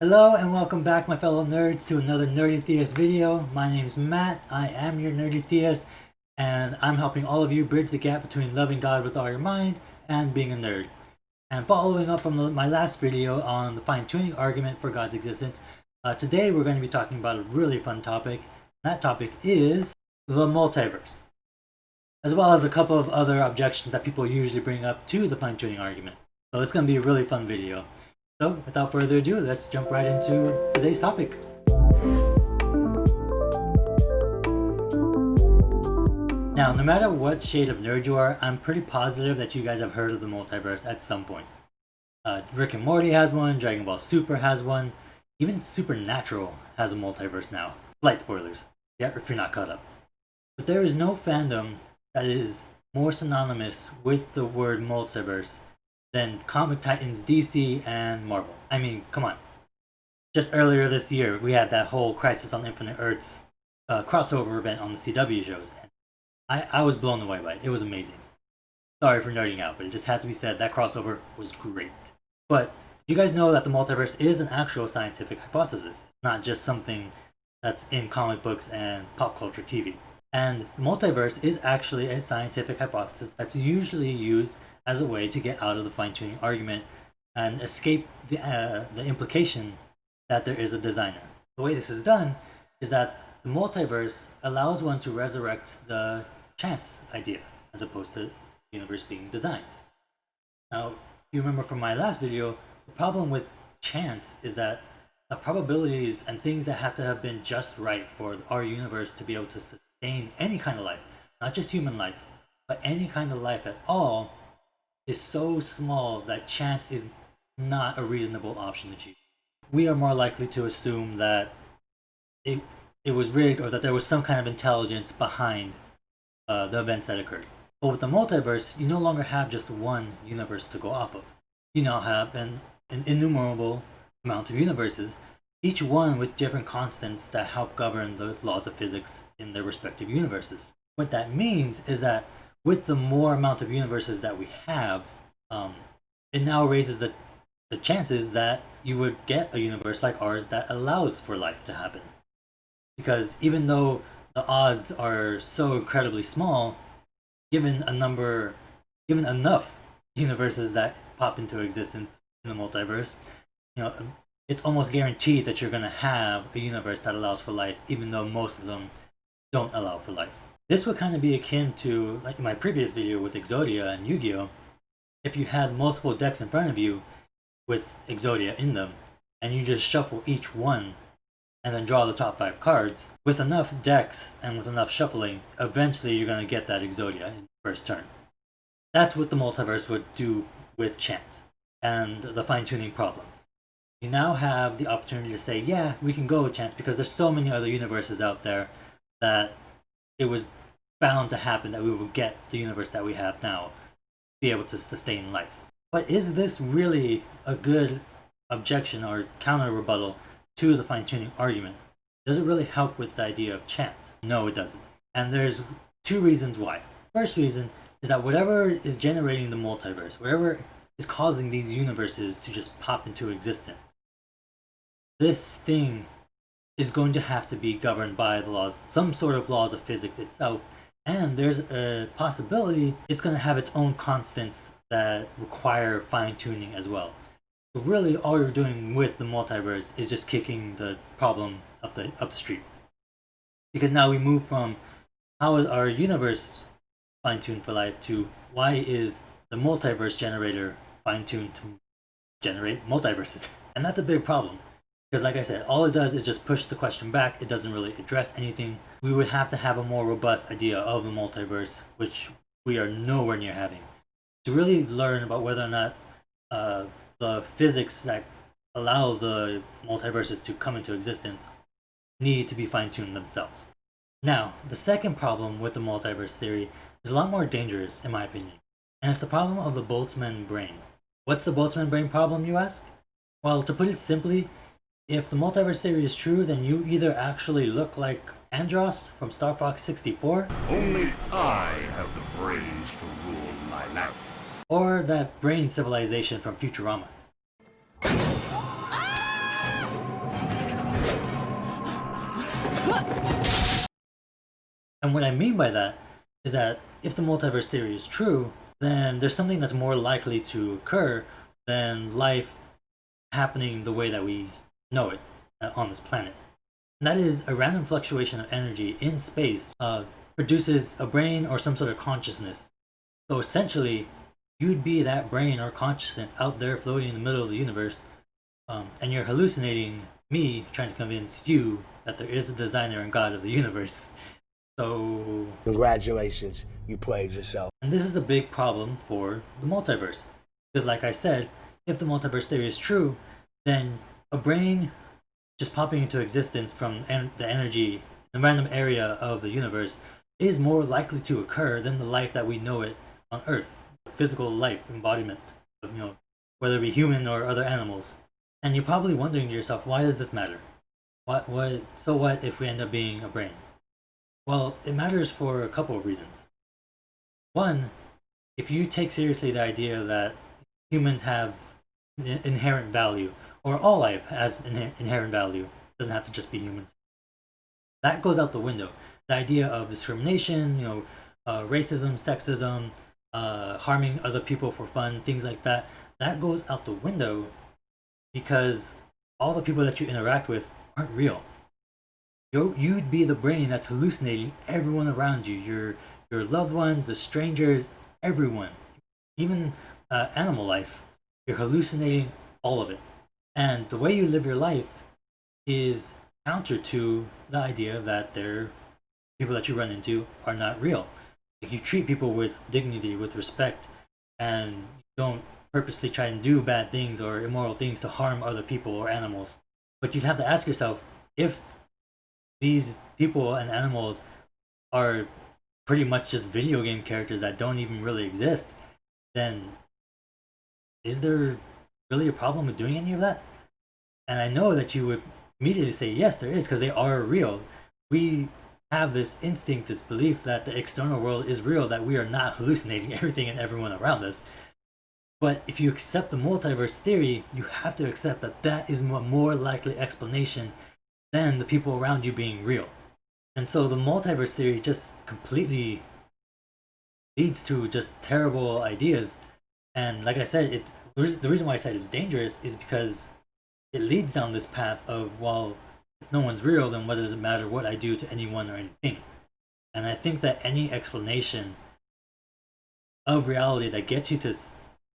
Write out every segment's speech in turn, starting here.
Hello and welcome back, my fellow nerds, to another Nerdy Theist video. My name's Matt, I am your Nerdy Theist, and I'm helping all of you bridge the gap between loving God with all your mind and being a nerd. And following up from my last video on the fine-tuning argument for God's existence, today we're going to be talking about a really fun topic. That topic is the multiverse, as well as a couple of other objections that people usually bring up to the fine-tuning argument. So it's going to be a really fun video. So, without further ado, let's jump right into today's topic. Now, no matter what shade of nerd you are, I'm pretty positive that you guys have heard of the multiverse at some point. Rick and Morty has one, Dragon Ball Super has one, even Supernatural has a multiverse now. Slight spoilers, yeah, if you're not caught up. But there is no fandom that is more synonymous with the word multiverse than Comic Titans, DC, and Marvel. I mean, come on. Just earlier this year, we had that whole Crisis on Infinite Earths crossover event on the CW shows. And I was blown away by it. It was amazing. Sorry for nerding out, but it just had to be said, that crossover was great. But you guys know that the multiverse is an actual scientific hypothesis. It's not just something that's in comic books and pop culture TV. And the multiverse is actually a scientific hypothesis that's usually used as a way to get out of the fine-tuning argument and escape the implication that there is a designer. The way this is done is that the multiverse allows one to resurrect the chance idea as opposed to the universe being designed. Now, if you remember from my last video, the problem with chance is that the probabilities and things that have to have been just right for our universe to be able to sustain any kind of life, not just human life, but any kind of life at all, is so small that chance is not a reasonable option to choose. We are more likely to assume that it was rigged, or that there was some kind of intelligence behind the events that occurred. But with the multiverse, you no longer have just one universe to go off of. You now have an innumerable amount of universes, each one with different constants that help govern the laws of physics in their respective universes. What that means is that with the more amount of universes that we have, it now raises the chances that you would get a universe like ours that allows for life to happen. Because even though the odds are so incredibly small, given enough universes that pop into existence in the multiverse, it's almost guaranteed that you're going to have a universe that allows for life, even though most of them don't allow for life. This would kind of be akin to, like in my previous video with Exodia and Yu-Gi-Oh! If you had multiple decks in front of you with Exodia in them, and you just shuffle each one and then draw the top 5 cards, with enough decks and with enough shuffling, eventually you're going to get that Exodia in the first turn. That's what the multiverse would do with chance and the fine-tuning problem. You now have the opportunity to say, yeah, we can go with chance because there's so many other universes out there that it was bound to happen that we would get the universe that we have now, be able to sustain life. But is this really a good objection or counter rebuttal to the fine-tuning argument? Does it really help with the idea of chance? No, it doesn't. And there's 2 reasons why. First reason is that whatever is generating the multiverse, whatever is causing these universes to just pop into existence, this thing is going to have to be governed by the laws, some sort of laws of physics itself, and there's a possibility it's going to have its own constants that require fine-tuning as well. So really all you're doing with the multiverse is just kicking the problem up the street. Because now we move from how is our universe fine-tuned for life to why is the multiverse generator fine-tuned to generate multiverses? And that's a big problem. Because like I said, all it does is just push the question back. It doesn't really address anything. We would have to have a more robust idea of the multiverse, which we are nowhere near having. To really learn about whether or not the physics that allow the multiverses to come into existence need to be fine-tuned themselves. Now, the second problem with the multiverse theory is a lot more dangerous, in my opinion. And it's the problem of the Boltzmann brain. What's the Boltzmann brain problem, you ask? Well, to put it simply, if the multiverse theory is true, then you either actually look like Andros from Star Fox 64, only I have the brains to rule my life, or that brain civilization from Futurama. And what I mean by that is that if the multiverse theory is true, then there's something that's more likely to occur than life happening the way that we know it on this planet. And that is a random fluctuation of energy in space produces a brain or some sort of consciousness. So essentially, you'd be that brain or consciousness out there floating in the middle of the universe, and you're hallucinating me trying to convince you that there is a designer and god of the universe. So congratulations, you played yourself. And this is a big problem for the multiverse. Because like I said, if the multiverse theory is true, then a brain just popping into existence from the energy, the random area of the universe, is more likely to occur than the life that we know it on Earth. Physical life, embodiment, whether it be human or other animals. And you're probably wondering to yourself, why does this matter? So what if we end up being a brain? Well, it matters for a couple of reasons. One, if you take seriously the idea that humans have inherent value, or all life has inherent value, it doesn't have to just be humans, that goes out the window. The idea of discrimination, racism, sexism, harming other people for fun, things like that, that goes out the window because all the people that you interact with aren't real. You'd be the brain that's hallucinating everyone around you, your loved ones, the strangers, everyone, even animal life. You're hallucinating all of it. And the way you live your life is counter to the idea that people that you run into are not real. Like, you treat people with dignity, with respect, and you don't purposely try and do bad things or immoral things to harm other people or animals. But you'd have to ask yourself, if these people and animals are pretty much just video game characters that don't even really exist, then is there really a problem with doing any of that? And I know that you would immediately say, yes, there is, because they are real. We have this instinct, this belief that the external world is real, that we are not hallucinating everything and everyone around us. But if you accept the multiverse theory, you have to accept that that is a more likely explanation than the people around you being real. And so the multiverse theory just completely leads to just terrible ideas. And like I said, the reason why I said it's dangerous is because it leads down this path of, well, if no one's real, then what does it matter what I do to anyone or anything? And I think that any explanation of reality that gets you to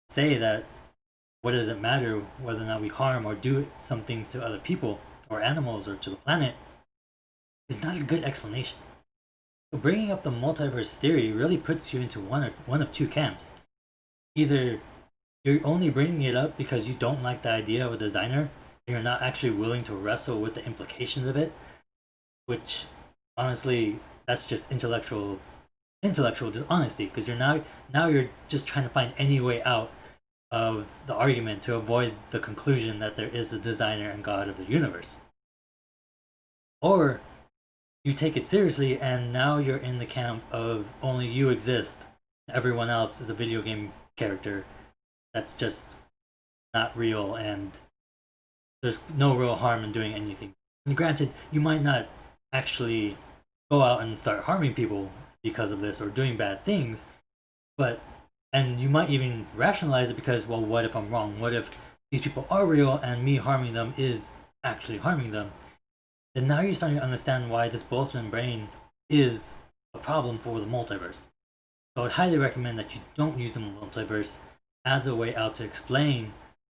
say that what does it matter whether or not we harm or do some things to other people or animals or to the planet is not a good explanation. So bringing up the multiverse theory really puts you into one of two camps. Either you're only bringing it up because you don't like the idea of a designer and you're not actually willing to wrestle with the implications of it, which honestly, that's just intellectual dishonesty, because you're just trying to find any way out of the argument to avoid the conclusion that there is the designer and god of the universe. Or you take it seriously and now you're in the camp of only you exist, everyone else is a video game character that's just not real and there's no real harm in doing anything. And granted, you might not actually go out and start harming people because of this or doing bad things, and you might even rationalize it because, well, what if I'm wrong? What if these people are real and me harming them is actually harming them? Then now you're starting to understand why this Boltzmann brain is a problem for the multiverse. So I'd highly recommend that you don't use the multiverse as a way out to explain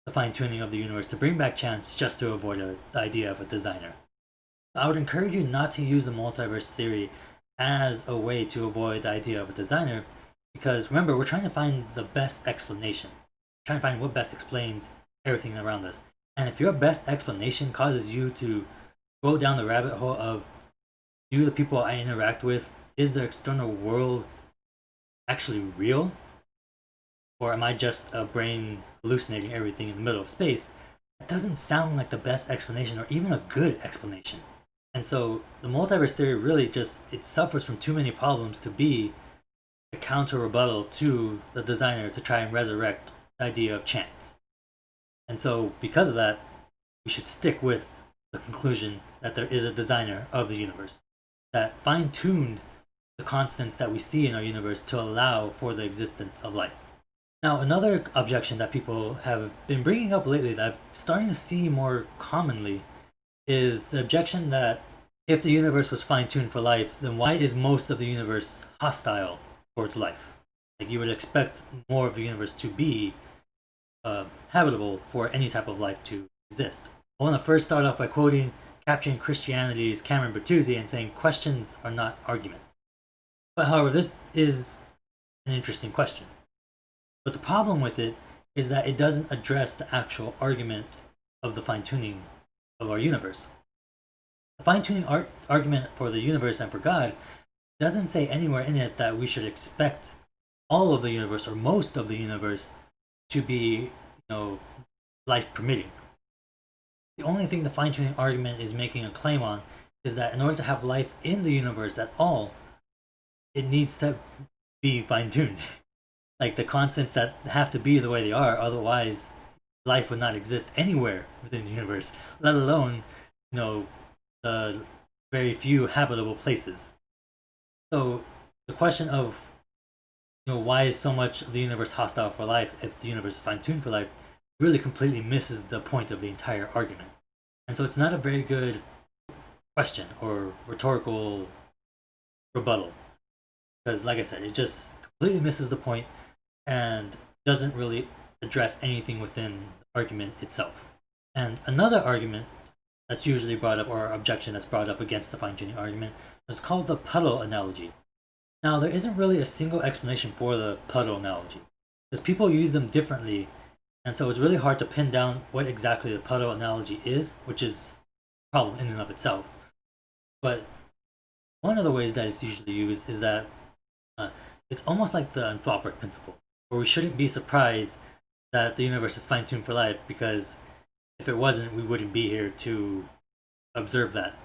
the fine-tuning of the universe, to bring back chance just to avoid the idea of a designer. I would encourage you not to use the multiverse theory as a way to avoid the idea of a designer, because remember, we're trying to find the best explanation. We're trying to find what best explains everything around us. And if your best explanation causes you to go down the rabbit hole of, do the people I interact with, is the external world actually real? Or am I just a brain hallucinating everything in the middle of space? That doesn't sound like the best explanation or even a good explanation. And so the multiverse theory really it suffers from too many problems to be a counter rebuttal to the designer to try and resurrect the idea of chance. And so because of that, we should stick with the conclusion that there is a designer of the universe that fine-tuned the constants that we see in our universe to allow for the existence of life. Now, another objection that people have been bringing up lately that I'm starting to see more commonly is the objection that if the universe was fine-tuned for life, then why is most of the universe hostile towards life? Like, you would expect more of the universe to be habitable for any type of life to exist. I want to first start off by quoting Capturing Christianity's Cameron Bertuzzi and saying questions are not arguments. But however, this is an interesting question. But the problem with it is that it doesn't address the actual argument of the fine-tuning of our universe. The fine-tuning argument for the universe and for God doesn't say anywhere in it that we should expect all of the universe or most of the universe to be, life permitting. The only thing the fine-tuning argument is making a claim on is that in order to have life in the universe at all, it needs to be fine-tuned. Like, the constants that have to be the way they are, otherwise life would not exist anywhere within the universe, let alone, the very few habitable places. So the question of, why is so much of the universe hostile for life if the universe is fine-tuned for life really completely misses the point of the entire argument. And so it's not a very good question or rhetorical rebuttal. Because, like I said, it just completely misses the point and doesn't really address anything within the argument itself. And another argument that's usually brought up, or objection that's brought up against the fine-tuning argument, is called the puddle analogy. Now, there isn't really a single explanation for the puddle analogy, because people use them differently, and so it's really hard to pin down what exactly the puddle analogy is, which is a problem in and of itself. But one of the ways that it's usually used is that it's almost like the anthropic principle, where we shouldn't be surprised that the universe is fine-tuned for life, because if it wasn't, we wouldn't be here to observe that.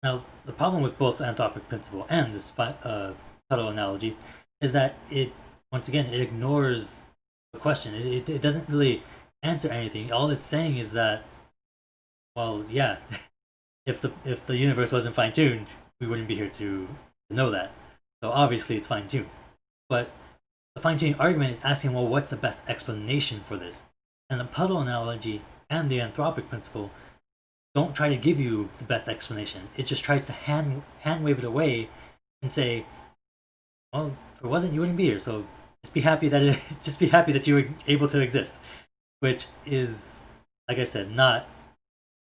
Now, the problem with both the anthropic principle and this puddle analogy is that it ignores the question. It doesn't really answer anything. All it's saying is that, well, yeah, if the universe wasn't fine-tuned, we wouldn't be here to know that. So obviously it's fine-tuned. But the fine-tuning argument is asking, well, what's the best explanation for this? And the puddle analogy and the anthropic principle don't try to give you the best explanation. It just tries to hand wave it away and say, well, if it wasn't, you wouldn't be here. So just be happy that you were able to exist, which is, like I said, not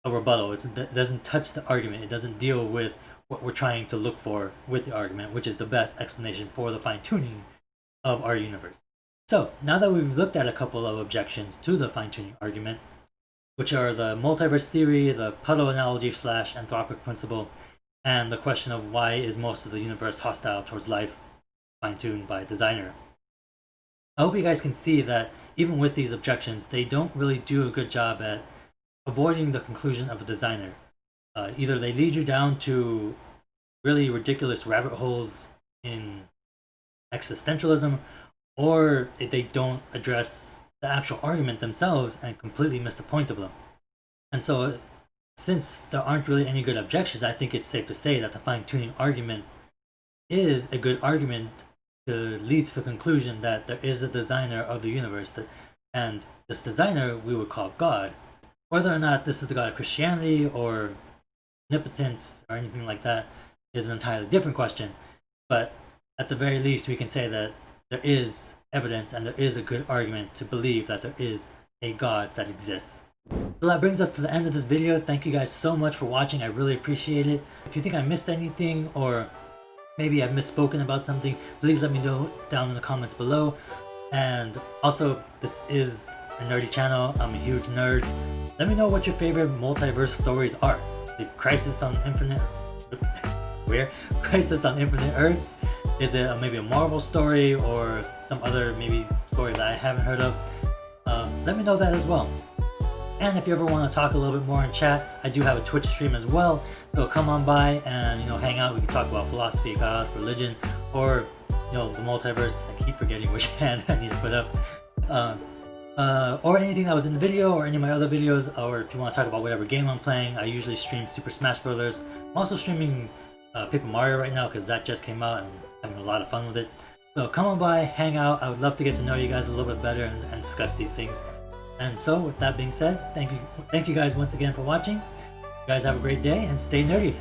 a rebuttal. It doesn't touch the argument. It doesn't deal with what we're trying to look for with the argument, which is the best explanation for the fine-tuning of our universe. So now that we've looked at a couple of objections to the fine-tuning argument, which are the multiverse theory, the puddle analogy / anthropic principle, and the question of why is most of the universe hostile towards life fine-tuned by a designer. I hope you guys can see that even with these objections, they don't really do a good job at avoiding the conclusion of a designer. Either they lead you down to really ridiculous rabbit holes in existentialism, or they don't address the actual argument themselves and completely miss the point of them. And so, since there aren't really any good objections, I think it's safe to say that the fine-tuning argument is a good argument to lead to the conclusion that there is a designer of the universe, and this designer we would call God. Whether or not this is the God of Christianity or omnipotent or anything like that is an entirely different question, but at the very least we can say that there is evidence and there is a good argument to believe that there is a God that exists. So that brings us to the end of this video. Thank you guys so much for watching. I really appreciate it. If you think I missed anything, or maybe I've misspoken about something, please let me know down in the comments below. And also, this is a nerdy channel. I'm a huge nerd. Let me know what your favorite multiverse stories are. The Crisis on Infinite Earths? Is it maybe a Marvel story or some other maybe story that I haven't heard of? Let me know that as well. And if you ever want to talk a little bit more in chat, I do have a Twitch stream as well. So come on by and hang out. We can talk about philosophy, God, religion, or the multiverse. I keep forgetting which hand I need to put up. or anything that was in the video, or any of my other videos, or if you want to talk about whatever game I'm playing. I usually stream Super Smash Bros. I'm also streaming Paper Mario right now because that just came out and I'm having a lot of fun with it. So come on by, hang out. I would love to get to know you guys a little bit better and discuss these things. And so with that being said, thank you guys once again for watching. You guys have a great day and stay nerdy.